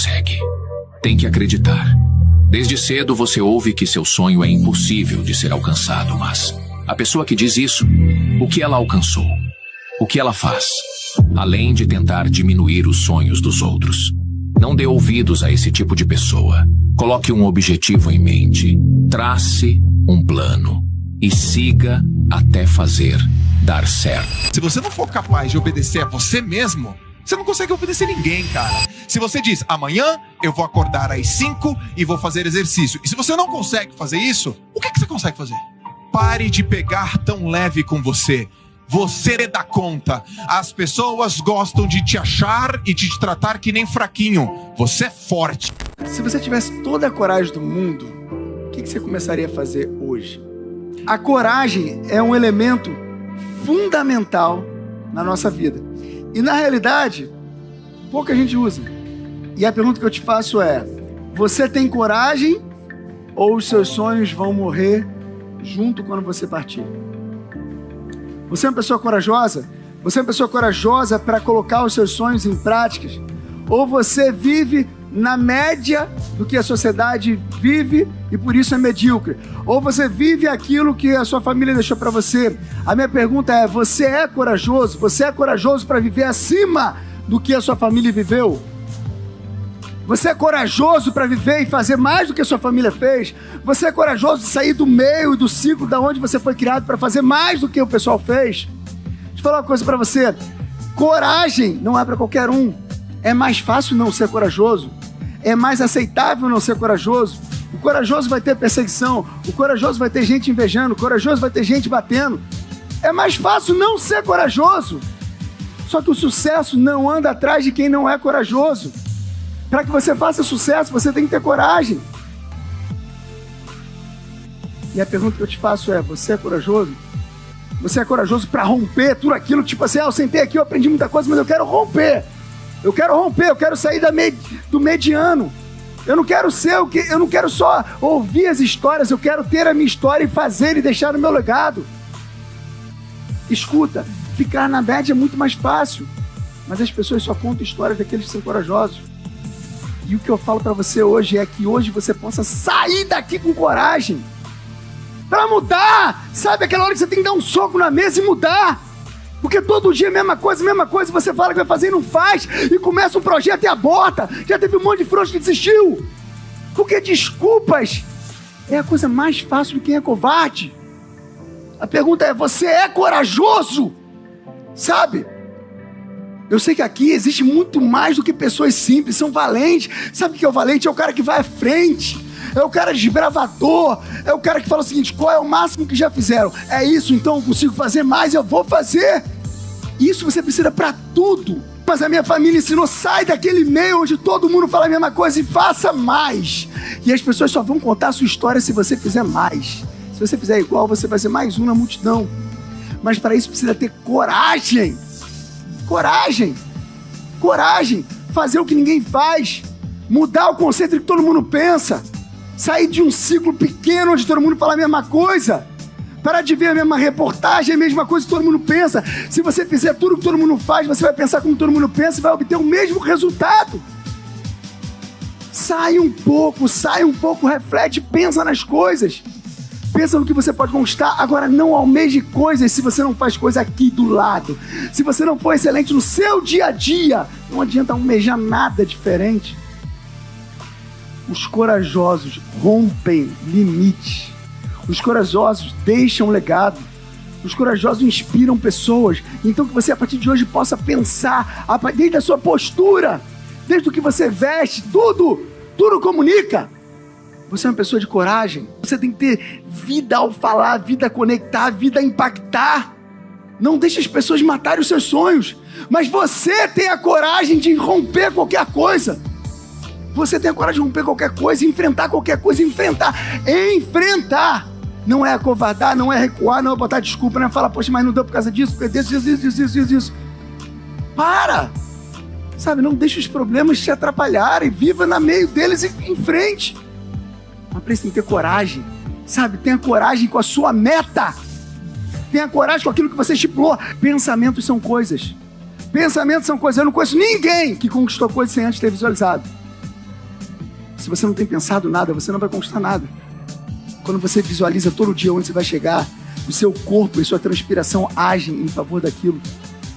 consegue. Tem que acreditar. Desde cedo você ouve que seu sonho é impossível de ser alcançado, mas a pessoa que diz isso, o que ela alcançou? O que ela faz? Além de tentar diminuir os sonhos dos outros. Não dê ouvidos a esse tipo de pessoa. Coloque um objetivo em mente. Trace um plano. E siga até fazer dar certo. Se você não for capaz de obedecer a você mesmo, você não consegue obedecer ninguém, cara. Se você diz, amanhã eu vou acordar às 5 e vou fazer exercício. E se você não consegue fazer isso, o que você consegue fazer? Pare de pegar tão leve com você. Você dá conta. As pessoas gostam de te achar e de te tratar que nem fraquinho. Você é forte. Se você tivesse toda a coragem do mundo, o que você começaria a fazer hoje? A coragem é um elemento fundamental na nossa vida. E na realidade, pouca gente usa. E a pergunta que eu te faço é: você tem coragem ou os seus sonhos vão morrer junto quando você partir? Você é uma pessoa corajosa? Você é uma pessoa corajosa para colocar os seus sonhos em práticas? Ou você vive na média do que a sociedade vive e por isso é medíocre? Ou você vive aquilo que a sua família deixou para você? A minha pergunta é: você é corajoso? Você é corajoso para viver acima do que a sua família viveu? Você é corajoso para viver e fazer mais do que a sua família fez? Você é corajoso de sair do meio e do ciclo da onde você foi criado para fazer mais do que o pessoal fez? Deixa eu falar uma coisa para você. Coragem não é para qualquer um. É mais fácil não ser corajoso. É mais aceitável não ser corajoso. O corajoso vai ter perseguição. O corajoso vai ter gente invejando. O corajoso vai ter gente batendo. É mais fácil não ser corajoso. Só que o sucesso não anda atrás de quem não é corajoso. Para que você faça sucesso, você tem que ter coragem. E a pergunta que eu te faço é: você é corajoso? Você é corajoso para romper tudo aquilo, tipo assim, eu sentei aqui, eu aprendi muita coisa, mas eu quero romper. Eu quero sair do mediano. Eu não quero eu não quero só ouvir as histórias, eu quero ter a minha história e fazer e deixar no meu legado. Escuta, ficar na média é muito mais fácil, mas as pessoas só contam histórias daqueles que são corajosos. E o que eu falo para você hoje é que hoje você possa sair daqui com coragem para mudar. Sabe aquela hora que você tem que dar um soco na mesa e mudar? Porque todo dia a mesma coisa, você fala que vai fazer e não faz, e começa um projeto e aborta. Já teve um monte de frouxo que desistiu. Porque desculpas é a coisa mais fácil de quem é covarde. A pergunta é: você é corajoso? Sabe? Eu sei que aqui existe muito mais do que pessoas simples, são valentes. Sabe o que é o valente? É o cara que vai à frente. É o cara desbravador. É o cara que fala o seguinte: qual é o máximo que já fizeram? É isso, então eu consigo fazer mais, eu vou fazer. Isso você precisa para tudo. Mas a minha família ensinou: sai daquele meio onde todo mundo fala a mesma coisa e faça mais. E as pessoas só vão contar a sua história se você fizer mais. Se você fizer igual, você vai ser mais um na multidão. Mas para isso precisa ter coragem. Coragem. Fazer o que ninguém faz. Mudar o conceito do que todo mundo pensa. Sair de um ciclo pequeno onde todo mundo fala a mesma coisa. Parar de ver a mesma reportagem, a mesma coisa que todo mundo pensa. Se você fizer tudo o que todo mundo faz, você vai pensar como todo mundo pensa e vai obter o mesmo resultado. Sai um pouco, reflete, pensa nas coisas. Pensa no que você pode conquistar. Agora, não almeje coisas se você não faz coisa aqui do lado. Se você não for excelente no seu dia a dia, não adianta almejar nada diferente. Os corajosos rompem limites. Os corajosos deixam legado. Os corajosos inspiram pessoas. Então que você a partir de hoje possa pensar, desde a sua postura, desde o que você veste, tudo comunica. Você é uma pessoa de coragem. Você tem que ter vida ao falar, vida a conectar, vida a impactar. Não deixe as pessoas matarem os seus sonhos. Mas você tem a coragem de romper qualquer coisa. Você tem a coragem de romper qualquer coisa, enfrentar qualquer coisa, enfrentar. Não é acovardar, não é recuar, não é botar desculpa, não é falar: poxa, mas não deu por causa disso, porque disso. Para! Sabe, não deixe os problemas te atrapalharem. Viva no meio deles e em frente. Mas para isso tem que ter coragem. Sabe, tenha coragem com a sua meta. Tenha coragem com aquilo que você estipulou. Pensamentos são coisas. Eu não conheço ninguém que conquistou coisas sem antes ter visualizado. se você não tem pensado nada, você não vai conquistar nada. Quando você visualiza todo dia onde você vai chegar, o seu corpo e sua transpiração agem em favor daquilo.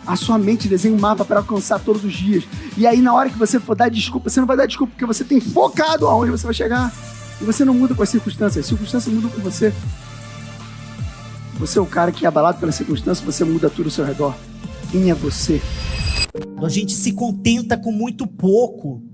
A sua mente desenha um mapa para alcançar todos os dias. E aí, na hora que você for dar desculpa, você não vai dar desculpa porque você tem focado aonde você vai chegar. E você não muda com as circunstâncias mudam com você. Você é o cara que é abalado pela circunstância, você muda tudo ao seu redor. Quem é você? A gente se contenta com muito pouco.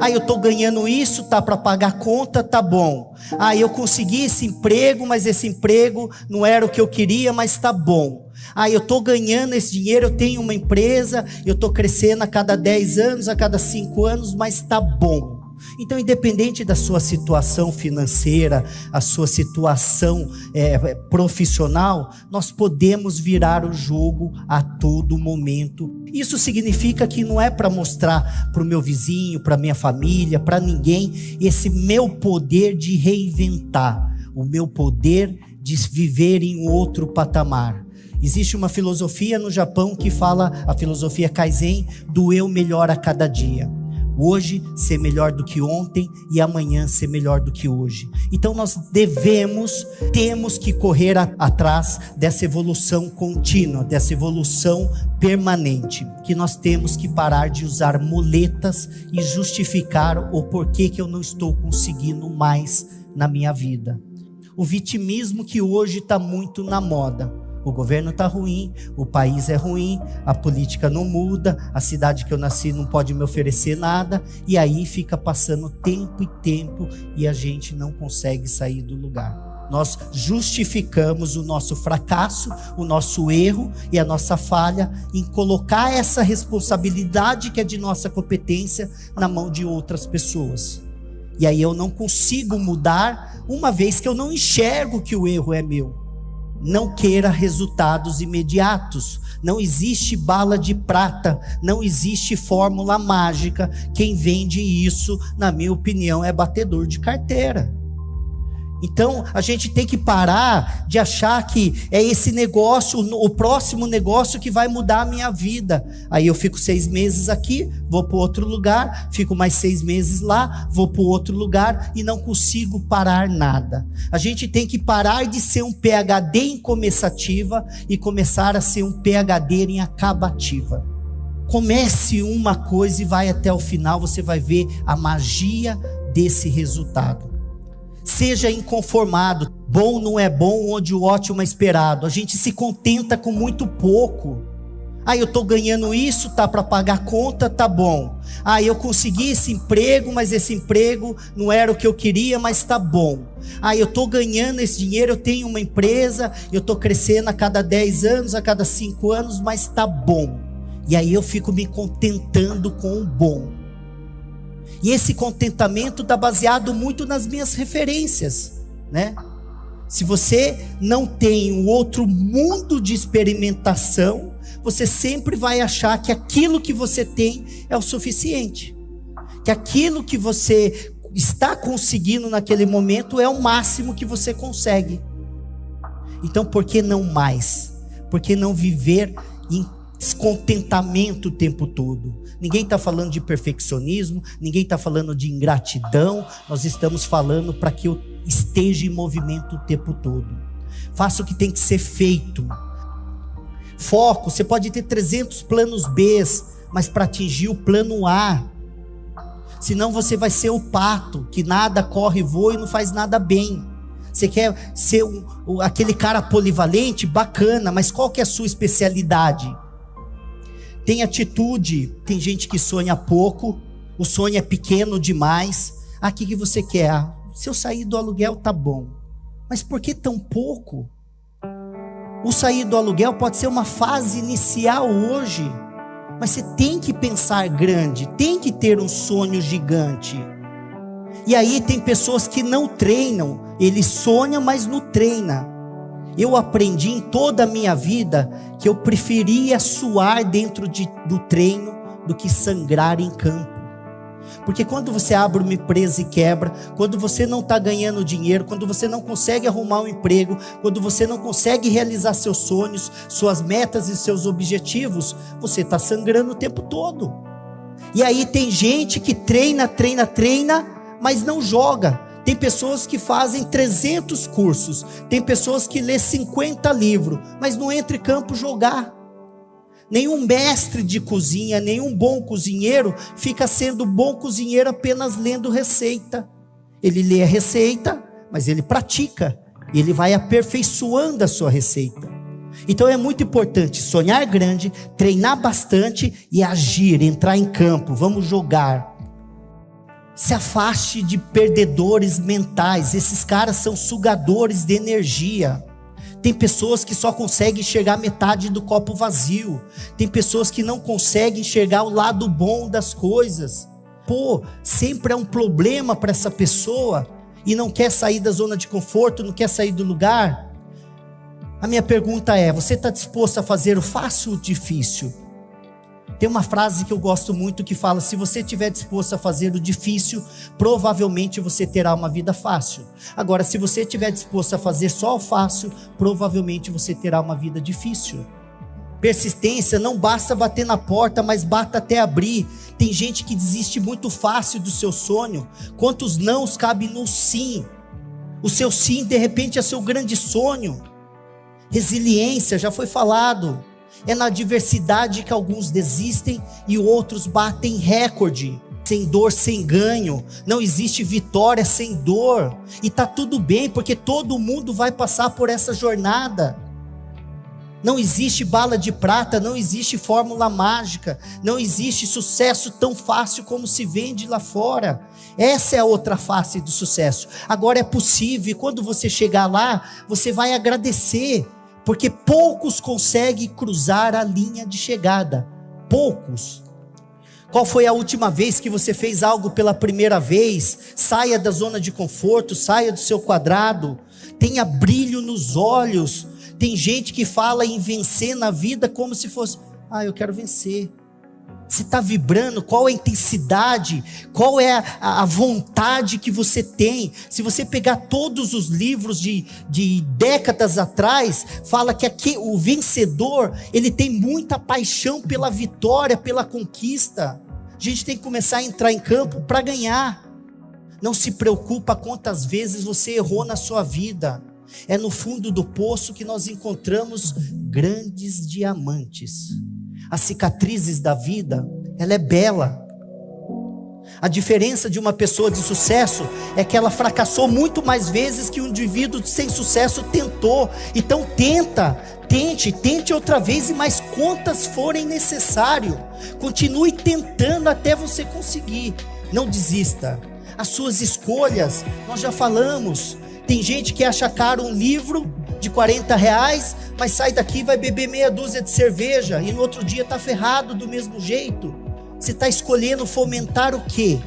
Eu tô ganhando isso, tá para pagar a conta, tá bom. Eu consegui esse emprego, mas esse emprego não era o que eu queria, mas tá bom. Eu tô ganhando esse dinheiro, eu tenho uma empresa, eu tô crescendo a cada 10 anos, a cada 5 anos, mas tá bom. Então, independente da sua situação financeira, a sua situação profissional, nós podemos virar o jogo a todo momento. Isso significa que não é para mostrar para o meu vizinho, para minha família, para ninguém, esse meu poder de reinventar, o meu poder de viver em outro patamar. Existe uma filosofia no Japão que fala, a filosofia Kaizen, do eu melhor a cada dia. Hoje ser melhor do que ontem e amanhã ser melhor do que hoje. Então nós temos que correr atrás dessa evolução contínua, dessa evolução permanente, que nós temos que parar de usar muletas e justificar o porquê que eu não estou conseguindo mais na minha vida. O vitimismo que hoje está muito na moda. O governo está ruim, o país é ruim, a política não muda, a cidade que eu nasci não pode me oferecer nada, e aí fica passando tempo e tempo e a gente não consegue sair do lugar. Nós justificamos o nosso fracasso, o nosso erro e a nossa falha em colocar essa responsabilidade que é de nossa competência na mão de outras pessoas. E aí eu não consigo mudar, uma vez que eu não enxergo que o erro é meu. Não queira resultados imediatos. Não existe bala de prata, não existe fórmula mágica. Quem vende isso, na minha opinião, é batedor de carteira. Então, a gente tem que parar de achar que é esse negócio, o próximo negócio que vai mudar a minha vida. Aí eu fico 6 meses aqui, vou para outro lugar, fico mais 6 meses lá, vou para outro lugar e não consigo parar nada. A gente tem que parar de ser um PhD em começativa e começar a ser um PhD em acabativa. Comece uma coisa e vai até o final, você vai ver a magia desse resultado. Seja inconformado, bom não é bom onde o ótimo é esperado. A gente se contenta com muito pouco. Eu tô ganhando isso, tá para pagar a conta, tá bom. Eu consegui esse emprego, mas esse emprego não era o que eu queria, mas tá bom. Eu tô ganhando esse dinheiro, eu tenho uma empresa, eu tô crescendo a cada 10 anos, a cada 5 anos, mas tá bom. E aí eu fico me contentando com o bom. E esse contentamento está baseado muito nas minhas referências, né? Se você não tem um outro mundo de experimentação, você sempre vai achar que aquilo que você tem é o suficiente. Que aquilo que você está conseguindo naquele momento é o máximo que você consegue. Então, por que não mais? Por que não viver em descontentamento o tempo todo? Ninguém está falando de perfeccionismo, ninguém está falando de ingratidão, nós estamos falando para que eu esteja em movimento o tempo todo. Faça o que tem que ser feito. Foco, você pode ter 300 planos B, mas para atingir o plano A. Senão você vai ser o pato, que nada, corre, voa e não faz nada bem. Você quer ser aquele cara polivalente? Bacana, mas qual que é a sua especialidade? Tem atitude, tem gente que sonha pouco, o sonho é pequeno demais. O que você quer? Se eu sair do aluguel tá bom, mas por que tão pouco? O sair do aluguel pode ser uma fase inicial hoje, mas você tem que pensar grande, tem que ter um sonho gigante. E aí tem pessoas que não treinam, ele sonha, mas não treina. Eu aprendi em toda a minha vida que eu preferia suar dentro do treino do que sangrar em campo. Porque quando você abre uma empresa e quebra, quando você não está ganhando dinheiro, quando você não consegue arrumar um emprego, quando você não consegue realizar seus sonhos, suas metas e seus objetivos, você está sangrando o tempo todo. E aí tem gente que treina, mas não joga. Tem pessoas que fazem 300 cursos, tem pessoas que lê 50 livros, mas não entra em campo jogar. Nenhum mestre de cozinha, nenhum bom cozinheiro fica sendo bom cozinheiro apenas lendo receita. Ele lê a receita, mas ele pratica, e ele vai aperfeiçoando a sua receita. Então é muito importante sonhar grande, treinar bastante e agir, entrar em campo, vamos jogar. Se afaste de perdedores mentais, esses caras são sugadores de energia. Tem pessoas que só conseguem enxergar metade do copo vazio, tem pessoas que não conseguem enxergar o lado bom das coisas. Sempre é um problema para essa pessoa e não quer sair da zona de conforto, não quer sair do lugar. A minha pergunta é, você está disposto a fazer o fácil ou o difícil? Tem uma frase que eu gosto muito que fala, se você estiver disposto a fazer o difícil, provavelmente você terá uma vida fácil. Agora, se você estiver disposto a fazer só o fácil, provavelmente você terá uma vida difícil. Persistência, não basta bater na porta, mas bata até abrir. Tem gente que desiste muito fácil do seu sonho. Quantos nãos cabem no sim? O seu sim, de repente, é seu grande sonho. Resiliência, já foi falado. É na adversidade que alguns desistem e outros batem recorde. Sem dor, sem ganho. Não existe vitória sem dor. E tá tudo bem, porque todo mundo vai passar por essa jornada. Não existe bala de prata, não existe fórmula mágica, não existe sucesso tão fácil como se vende lá fora. Essa é a outra face do sucesso. Agora é possível, e quando você chegar lá, você vai agradecer, porque poucos conseguem cruzar a linha de chegada. Poucos. Qual foi a última vez que você fez algo pela primeira vez? Saia da zona de conforto, saia do seu quadrado, tenha brilho nos olhos. Tem gente que fala em vencer na vida como se fosse, eu quero vencer. Você está vibrando? Qual a intensidade? Qual é a vontade que você tem? Se você pegar todos os livros de décadas atrás, fala que aqui, o vencedor, ele tem muita paixão pela vitória, pela conquista. A gente tem que começar a entrar em campo para ganhar. Não se preocupa quantas vezes você errou na sua vida. É no fundo do poço que nós encontramos grandes diamantes. As cicatrizes da vida, ela é bela. A diferença de uma pessoa de sucesso é que ela fracassou muito mais vezes que um indivíduo sem sucesso tentou. Então tente outra vez e mais quantas forem necessário. Continue tentando até você conseguir. Não desista. As suas escolhas, nós já falamos. Tem gente que acha caro um livro de R$40, mas sai daqui e vai beber meia dúzia de cerveja e no outro dia está ferrado do mesmo jeito. Você está escolhendo fomentar o quê?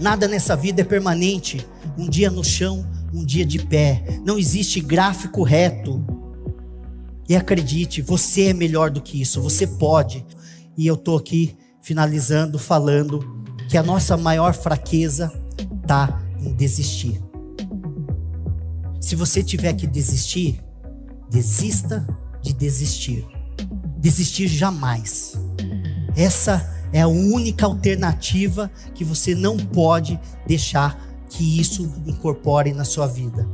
Nada nessa vida é permanente. Um dia no chão, um dia de pé. Não existe gráfico reto. E acredite, você é melhor do que isso, você pode. E eu estou aqui finalizando, falando que a nossa maior fraqueza está em desistir. Se você tiver que desistir, desista de desistir. Desistir jamais. Essa é a única alternativa que você não pode deixar que isso incorpore na sua vida.